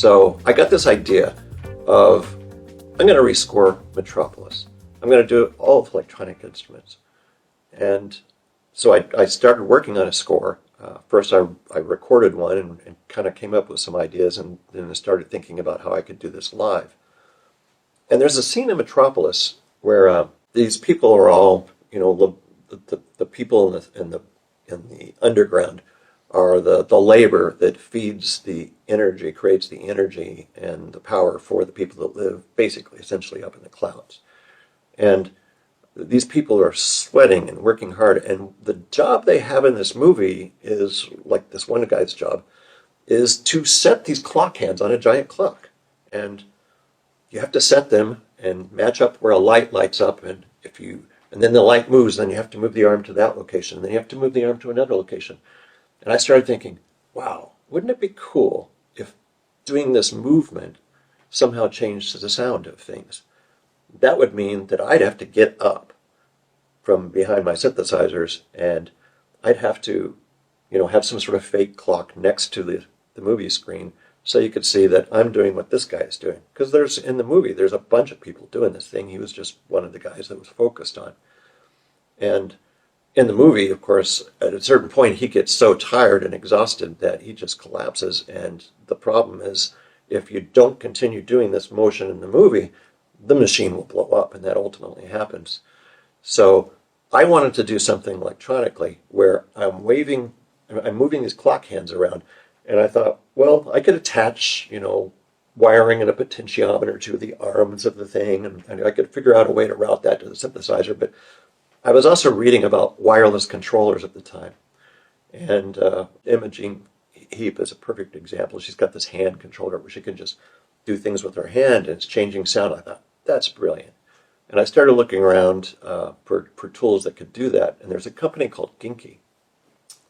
So I got this idea of, I'm going to rescore Metropolis. I'm going to do all of electronic instruments. And so I started working on a score. First I recorded one and kind of came up with some ideas, and then I started thinking about how I could do this live. And there's a scene in Metropolis where these people are all, the people in the underground are the labor that feeds the energy, creates the energy and the power for the people that live basically, essentially up in the clouds. And these people are sweating and working hard, and the job they have in this movie is, like this one guy's job, is to set these clock hands on a giant clock. And you have to set them and match up where a light lights up, and then the light moves, then you have to move the arm to that location, and then you have to move the arm to another location. And I started thinking, wow, wouldn't it be cool if doing this movement somehow changed the sound of things? That would mean that I'd have to get up from behind my synthesizers, and I'd have to, have some sort of fake clock next to the movie screen so you could see that I'm doing what this guy is doing. Because in the movie, there's a bunch of people doing this thing. He was just one of the guys that was focused on. And in the movie, of course, at a certain point, he gets so tired and exhausted that he just collapses. And the problem is, if you don't continue doing this motion in the movie, the machine will blow up, and that ultimately happens. So I wanted to do something electronically where I'm moving these clock hands around, and I thought, well, I could attach, wiring and a potentiometer to the arms of the thing, and I could figure out a way to route that to the synthesizer. But I was also reading about wireless controllers at the time, and Imogen Heap is a perfect example. She's got this hand controller where she can just do things with her hand, and it's changing sound. I thought, that's brilliant. And I started looking around for tools that could do that. And there's a company called Genki.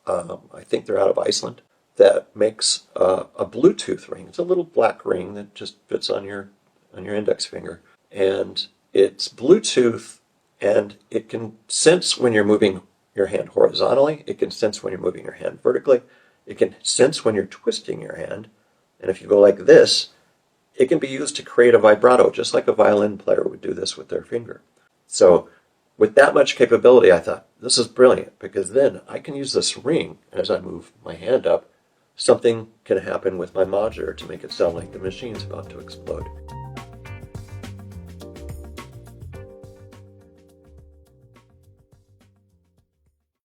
I think they're out of Iceland, that makes a Bluetooth ring. It's a little black ring that just fits on your index finger. And it's Bluetooth, and it can sense when you're moving your hand horizontally. It can sense when you're moving your hand vertically. It can sense when you're twisting your hand. And if you go like this, it can be used to create a vibrato, just like a violin player would do this with their finger. So with that much capability, I thought, this is brilliant, because then I can use this ring, and as I move my hand up, something can happen with my modular to make it sound like the machine's about to explode.